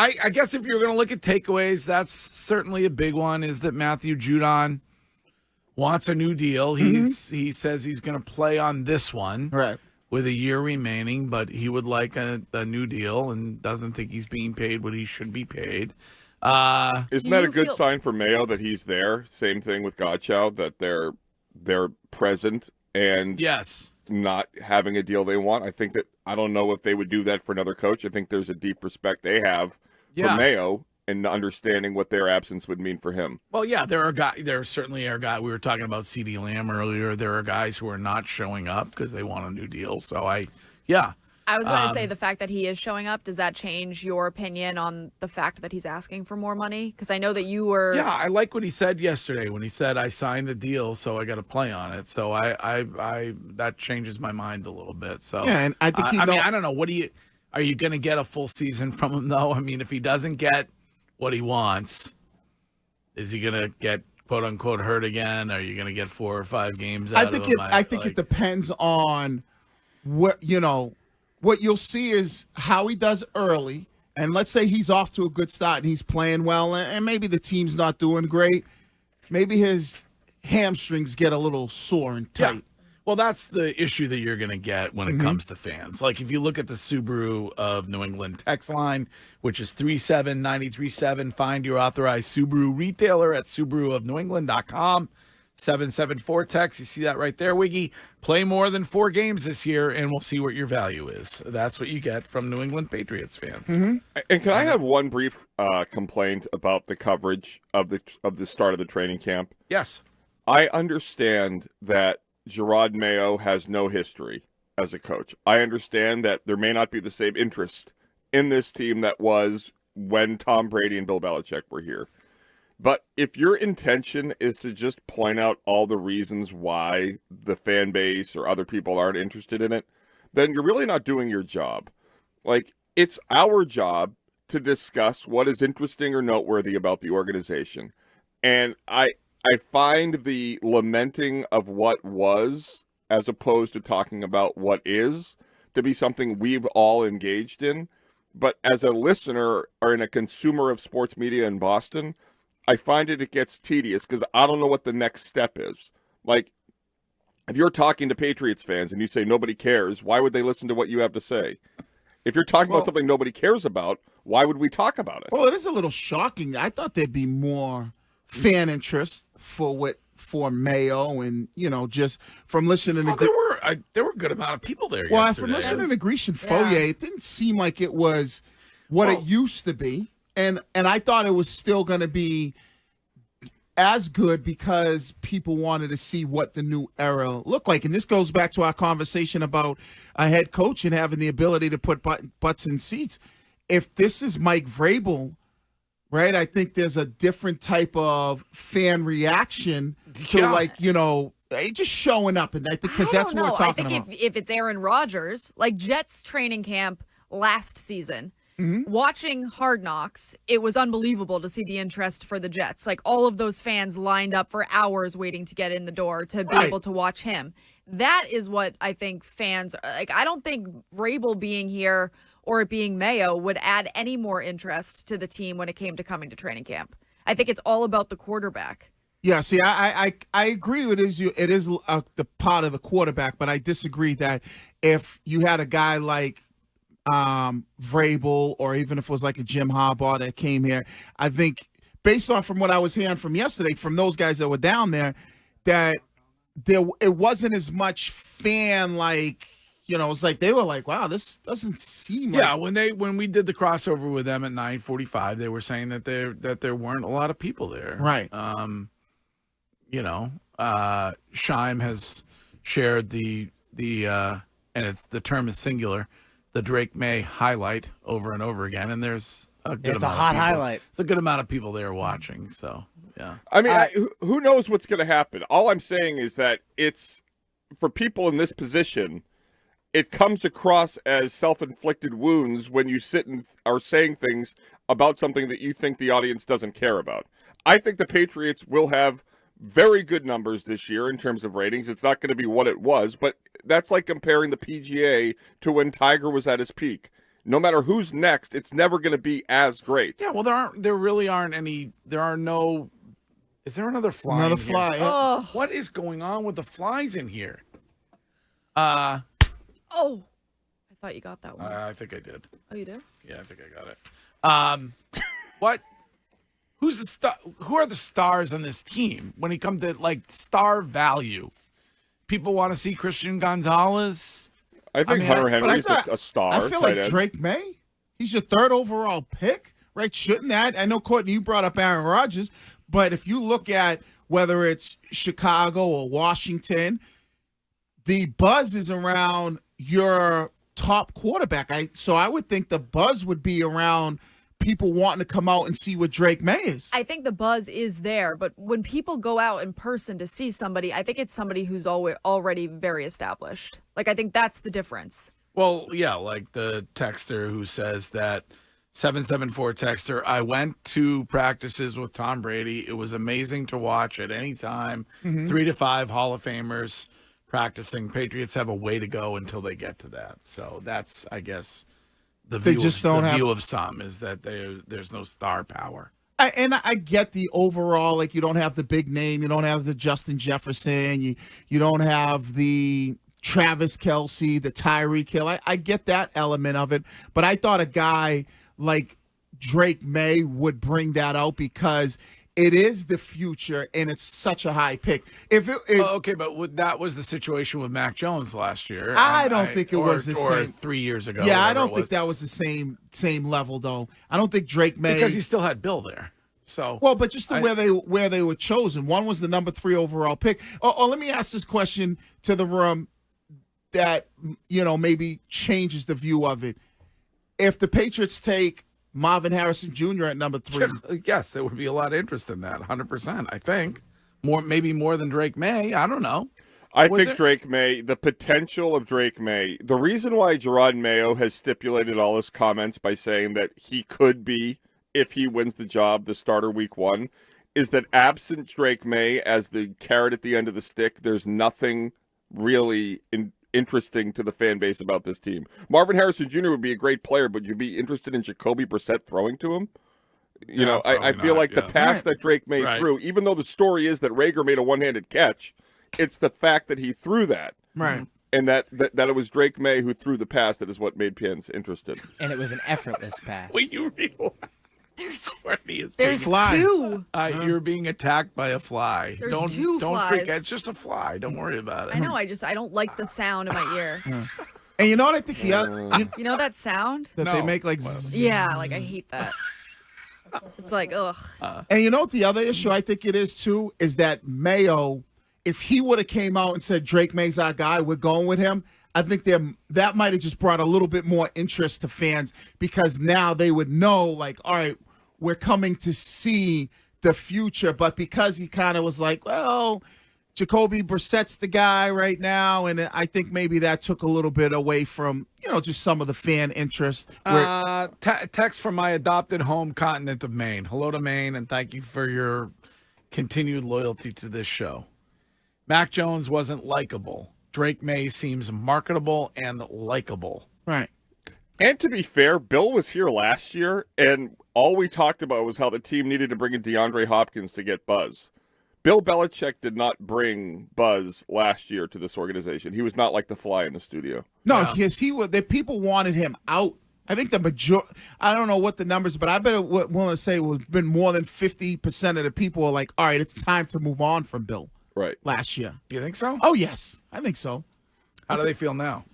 I guess if you're going to look at takeaways, that's certainly a big one, is that Matthew Judon wants a new deal. He says he's going to play on this one with a year remaining, but he would like a new deal and doesn't think he's being paid what he should be paid. Isn't that a good sign for Mayo that he's there? Same thing with Godchow, that they're present and not having a deal they want. I don't know if they would do that for another coach. I think there's a deep respect they have for Mayo and understanding what their absence would mean for him. Well, yeah, there certainly are guys. We were talking about CeeDee Lamb earlier. There are guys who are not showing up because they want a new deal. So I was going to say, the fact that he is showing up, does that change your opinion on the fact that he's asking for more money? Because I know that you were... Yeah, I like what he said yesterday when he said, I signed the deal, so I got to play on it. So I that changes my mind a little bit. So yeah, and I think I don't know. Are you going to get a full season from him, though? I mean, if he doesn't get what he wants, is he going to get, quote unquote, hurt again? Are you going to get 4 or 5 games out of him? I think it depends on what you'll see is how he does early. And let's say he's off to a good start and he's playing well, and maybe the team's not doing great. Maybe his hamstrings get a little sore and tight. Yeah. Well, that's the issue that you're going to get when it comes to fans. Like, if you look at the Subaru of New England text line, which is 37937, find your authorized Subaru retailer at SubaruofNewEngland.com. 774 text. You see that right there, Wiggy. Play more than 4 games this year, and we'll see what your value is. That's what you get from New England Patriots fans. And can I have one brief complaint about the coverage of the start of the training camp? Yes. I understand that Gerard Mayo has no history as a coach. I understand that there may not be the same interest in this team that was when Tom Brady and Bill Belichick were here. But if your intention is to just point out all the reasons why the fan base or other people aren't interested in it, then you're really not doing your job. Like, it's our job to discuss what is interesting or noteworthy about the organization. And I find the lamenting of what was, as opposed to talking about what is, to be something we've all engaged in. But as a listener or in a consumer of sports media in Boston, I find it gets tedious because I don't know what the next step is. Like, if you're talking to Patriots fans and you say nobody cares, why would they listen to what you have to say? If you're talking about something nobody cares about, why would we talk about it? Well, it is a little shocking. I thought there'd be more fan interest for Mayo, and just from listening to there were a good amount of people there. Well, yesterday. from listening to Grecian Foyer, it didn't seem like it was what it used to be. And I thought it was still going to be as good because people wanted to see what the new era looked like. And this goes back to our conversation about a head coach and having the ability to put butts in seats. If this is Mike Vrabel, right, I think there's a different type of fan reaction to just showing up. And I think because that's what we're talking about. I think if it's Aaron Rodgers, like Jets training camp last season, watching Hard Knocks, it was unbelievable to see the interest for the Jets. Like, all of those fans lined up for hours waiting to get in the door to be able to watch him. That is what I think fans like. I don't think Vrabel being here or it being Mayo would add any more interest to the team when it came to coming to training camp. I think it's all about the quarterback. Yeah, see, I agree with it is the part of the quarterback, but I disagree that if you had a guy like Vrabel, or even if it was like a Jim Harbaugh that came here, I think based on from what I was hearing from yesterday from those guys that were down there, that it wasn't as much fan like, it's like they were like, wow, this doesn't seem like. Yeah, when we did the crossover with them at 9:45, they were saying that there weren't a lot of people there. Right. Scheim has shared the and the term is singular, the Drake May highlight over and over again, and there's a good It's amount a hot of people. highlight. It's a good amount of people there watching. So yeah. I mean, who knows what's going to happen? All I'm saying is that it's for people in this position. It comes across as self-inflicted wounds when you sit and are saying things about something that you think the audience doesn't care about. I think the Patriots will have very good numbers this year in terms of ratings. It's not going to be what it was, but that's like comparing the PGA to when Tiger was at his peak. No matter who's next, it's never going to be as great. Yeah, well, there really aren't any. There are no. Is there another fly? Another in here? fly. Yeah. Oh. What is going on with the flies in here? Oh. I thought you got that one. I think I did. Oh, you do? Yeah, I think I got it. What? Who's the star? Who are the stars on this team when it comes to like star value? People want to see Christian Gonzalez. I think Hunter Henry's a star. I feel like Drake May. He's your 3rd overall pick, right? Shouldn't that? I know, Courtney, you brought up Aaron Rodgers, but if you look at whether it's Chicago or Washington, the buzz is around your top quarterback. So I would think the buzz would be around people wanting to come out and see what Drake May is. I think the buzz is there, but when people go out in person to see somebody, I think it's somebody who's already very established. Like, I think that's the difference. Well, yeah, like the texter who says that 774 texter, I went to practices with Tom Brady. It was amazing to watch at any time. 3 to 5 Hall of Famers practicing. Patriots have a way to go until they get to that. So that's, I guess, the view of some is that there's no star power. I get the overall, like, you don't have the big name, you don't have the Justin Jefferson, you don't have the Travis Kelce, the Tyreek Hill. I get that element of it, but I thought a guy like Drake May would bring that out because it is the future and it's such a high pick. Okay, but that was the situation with Mac Jones last year. I don't think it was the or same. 3 years ago. Yeah, I don't think that was the same level though. I don't think Drake May, because he still had Bill there. So well, but just where they were chosen. One was the number 3 overall pick. Let me ask this question to the room that maybe changes the view of it. If the Patriots take Marvin Harrison Jr. at number 3. Yes, there would be a lot of interest in that, 100%, I think. Maybe more than Drake May. I don't know. I think Drake May, the potential of Drake May, the reason why Gerard Mayo has stipulated all his comments by saying that he could be, if he wins the job, the starter week 1, is that absent Drake May as the carrot at the end of the stick, there's nothing really interesting to the fan base about this team. Marvin Harrison Jr. would be a great player, but you'd be interested in Jacoby Brissett throwing to him? I feel like the pass that Drake May threw, even though the story is that Rager made a one-handed catch, it's the fact that he threw that. Right. And that it was Drake May who threw the pass that is what made fans interested. And it was an effortless pass. When you realize There's 2. You're being attacked by a fly. There's 2 don't flies. freak out. It's just a fly. Don't worry about it. I know. I don't like the sound in my ear. And you know what I think the other, You know that sound? that they make like zzz. Yeah, like I hate that. It's like, ugh. And you know what the other issue I think it is too is that Mayo, if he would have came out and said Drake May's our guy, we're going with him, I think that might have just brought a little bit more interest to fans because now they would know, like, all right, we're coming to see the future. But because he kind of was like, well, Jacoby Brissett's the guy right now, and I think maybe that took a little bit away from, just some of the fan interest. Text from my adopted home continent of Maine. Hello to Maine, and thank you for your continued loyalty to this show. Mac Jones wasn't likable. Drake May seems marketable and likable. Right. And to be fair, Bill was here last year, and all we talked about was how the team needed to bring in DeAndre Hopkins to get buzz. Bill Belichick did not bring buzz last year to this organization. He was not like the fly in the studio. No, because the people wanted him out. I think the majority, I don't know what the numbers, but I bet it willing to say it was been more than 50% of the people are like, all right, it's time to move on from Bill. Right. Last year. You think so? Oh, yes. I think so. How do they feel now?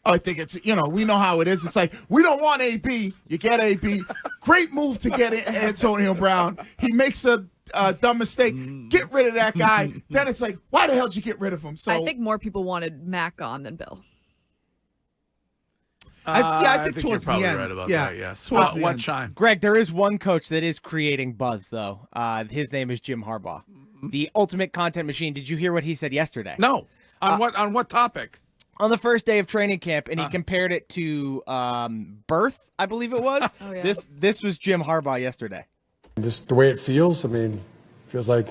I think it's, we know how it is. It's like, we don't want AB. You get AB. Great move to get Antonio Brown. He makes a dumb mistake. Get rid of that guy. Then it's like, why the hell did you get rid of him? So I think more people wanted Mac gone than Bill. I think towards you're probably the end. right about yeah, that, yes. Towards the What end. Shine? Greg, there is one coach that is creating buzz, though. His name is Jim Harbaugh, the ultimate content machine. Did you hear what he said yesterday? No. On what topic? On the first day of training camp, and he compared it to birth, I believe it was. Oh, yeah. This was Jim Harbaugh yesterday. Just the way it feels, feels like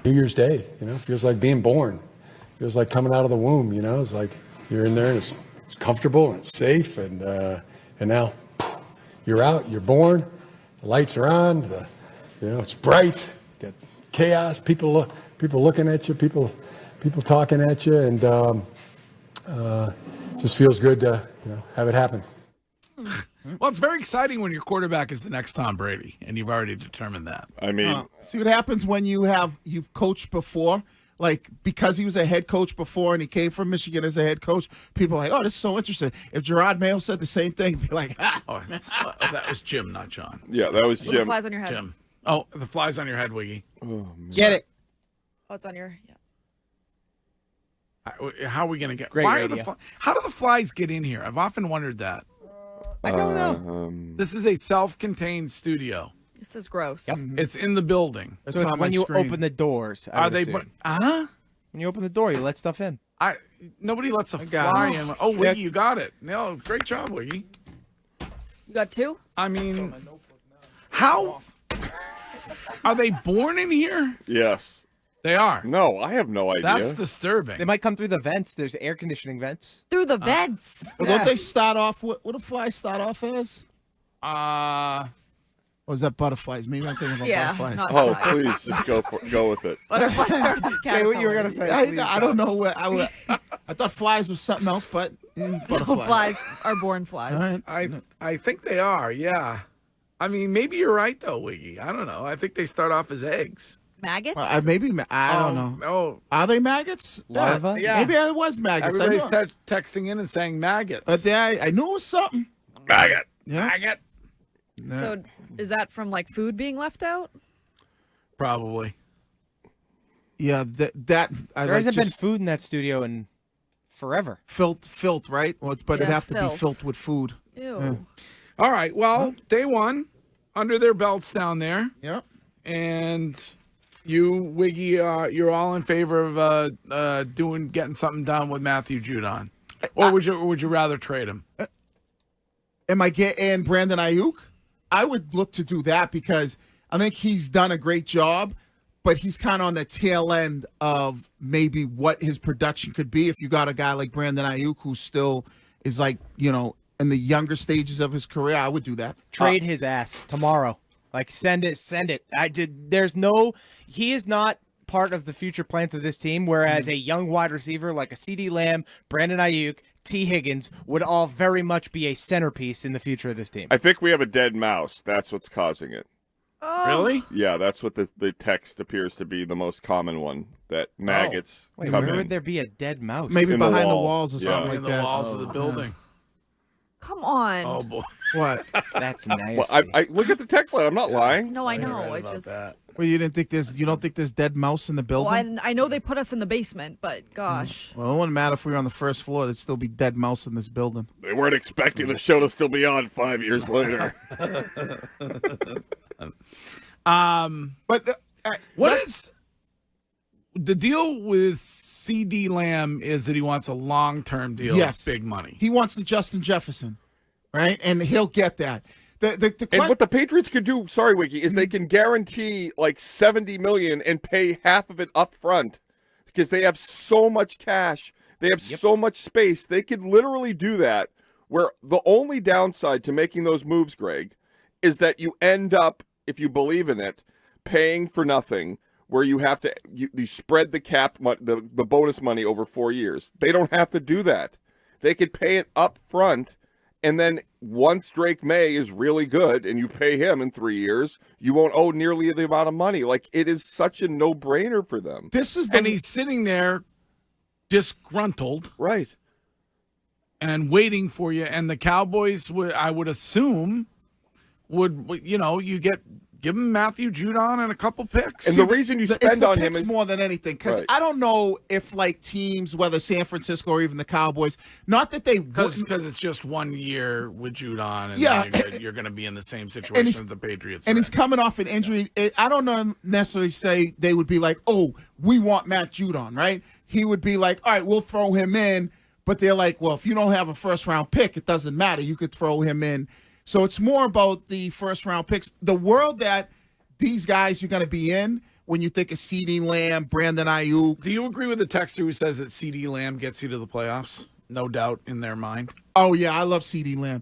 New Year's Day, it feels like being born. It feels like coming out of the womb, it's like you're in there and it's comfortable and it's safe and now you're out, you're born, the lights are on, it's bright, got chaos, people looking at you, people talking at you, and just feels good to have it happen. Well, it's very exciting when your quarterback is the next Tom Brady, and you've already determined that. I mean, see what happens when you've coached before. Like, because he was a head coach before and he came from Michigan as a head coach, people are like, oh, this is so interesting. If Gerard Mayo said the same thing, be like, Oh, that was Jim, not John. yeah, that was The Jim. flies on your head. Jim. Oh, the flies on your head, Wiggy. Get it. Oh, it's on your. Yeah. How are we going to get? Great Why radio. are how do the flies get in here? I've often wondered that. I don't know. This is a self-contained studio. This is gross. It's in the building. it's So it's on my when you screen. open the doors. I Are would they? assume. When you open the door, you let stuff in. Nobody lets a got fly it. in. Oh, Wiggy, you got it. No, great job, Wiggy. You got 2? I mean, how are they born in here? Yes. They are. No, I have no idea. That's disturbing. They might come through the vents. There's air conditioning vents. Through the vents. But don't they start off, what do flies start off as? Or is that butterflies? Maybe I'm thinking about Yeah. butterflies. Not Oh, flies. please, just go with it. Butterflies start as Say what you were gonna caterpillars. say. I don't know what I thought flies was something else, but butterflies. Flies are born flies. All right. I think they are. Yeah. I mean, maybe you're right though, Wiggy. I don't know. I think they start off as eggs. Maggots? Well, I don't know. Oh, Are they maggots? Larva? Yeah. Maybe it was maggots. everybody's I know. texting in and saying maggots. I knew it was something. maggot. Yeah. Maggot. So is that from like food being left out? Probably. Yeah, that I There like hasn't been just food in that studio in forever. filth, right? Well, but it'd Yeah, have to be filth. filled with food. Ew. All right. Well, day one, under their belts down there, Yep. and you, Wiggy, you're all in favor of getting something done with Matthew Judon, or would you rather trade him? Am I getting Brandon Ayuk? I would look to do that because I think he's done a great job, but he's kind of on the tail end of maybe what his production could be if you got a guy like Brandon Ayuk who still is like, in the younger stages of his career. I would do that. Trade his ass tomorrow. Like send it. He is not part of the future plans of this team, whereas a young wide receiver like a CD Lamb, Brandon Ayuk, T. Higgins would all very much be a centerpiece in the future of this team. I think we have a dead mouse. That's what's causing it. Really? Yeah, that's what the text appears to be the most common one, that maggots Wait, come where in. would there be a dead mouse? Maybe In the behind the wall. walls or Yeah. something In like the that. walls of the building. Come on. Oh boy. What? That's nice. Well, I look at the text line. I'm not lying. No, I know. right I about just. that. Well, you don't think there's dead mouse in the Well, building? I know they put us in the basement, but gosh. Well, it wouldn't matter if we were on the first floor. There'd still be dead mouse in this building. They weren't expecting the show to still be on 5 years later. But What is the deal with CD Lamb? Is that he wants a long-term deal? Yes. With big money. he wants the Justin Jefferson, right? And he'll get that. And what the Patriots could do, sorry, Wiki, is they can guarantee like $70 million and pay half of it up front because they have so much cash. They have so much space. They could literally do that, where the only downside to making those moves, Greg, is that you end up, if you believe in it, paying for nothing, where you have to you spread the cap, the bonus money over 4 years. They don't have to do that. They could pay it up front. And then once Drake May is really good and you pay him in 3 years, you won't owe nearly the amount of money. Like, it is such a no-brainer for them. And he's sitting there disgruntled Right. and waiting for you. And the Cowboys, I would assume, would give him Matthew Judon and a couple picks. And the reason you it's spend the on him picks is more than anything, because Right. I don't know if like teams, whether San Francisco or even the Cowboys, not that they Because wouldn't- it's just 1 year with Judon, and Yeah, then you're going to be in the same situation he's- that the Patriots and are he's in. coming off an injury. I don't know necessarily say they would be like, oh, we want Matt Judon, right? He would be like, all right, we'll throw him in. But they're like, well, if you don't have a first-round pick, it doesn't matter. You could throw him in. So it's more about the first-round picks. The world that these guys are going to be in when you think of CeeDee Lamb, Brandon Ayuk. Do you agree with the texter who says that CD Lamb gets you to the playoffs? No doubt in their mind. Oh, yeah, I love CeeDee Lamb.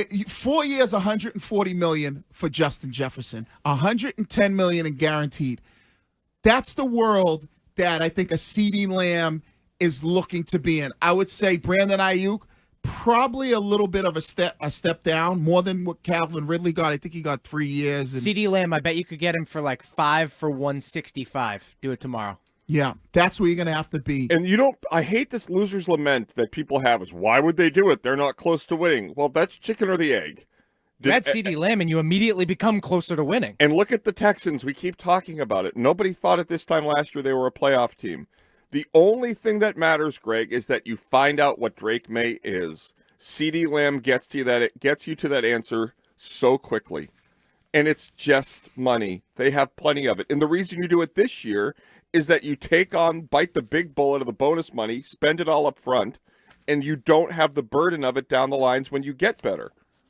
4 years, $140 million for Justin Jefferson, $110 million in guaranteed. That's the world that I think a CeeDee Lamb is looking to be in. I would say Brandon Ayuk, probably a little bit of a step down, more than what Calvin Ridley got. I think he got 3 years. And, CeeDee Lamb, I bet you could get him for like 5 for 165. Do it tomorrow. yeah, that's where you're going to have to be. And I hate this loser's lament that people have is, why would they do it? They're not close to winning. Well, that's chicken or the egg. You add CeeDee Lamb and you immediately become closer to winning. And look at the Texans. We keep talking about it. Nobody thought at this time last year they were a playoff team. The only thing that matters, Greg, is that you find out what Drake May is. CeeDee Lamb gets you to that answer so quickly. And it's just money. They have plenty of it. And the reason you do it this year is that you bite the big bullet of the bonus money, spend it all up front, and you don't have the burden of it down the lines when you get better.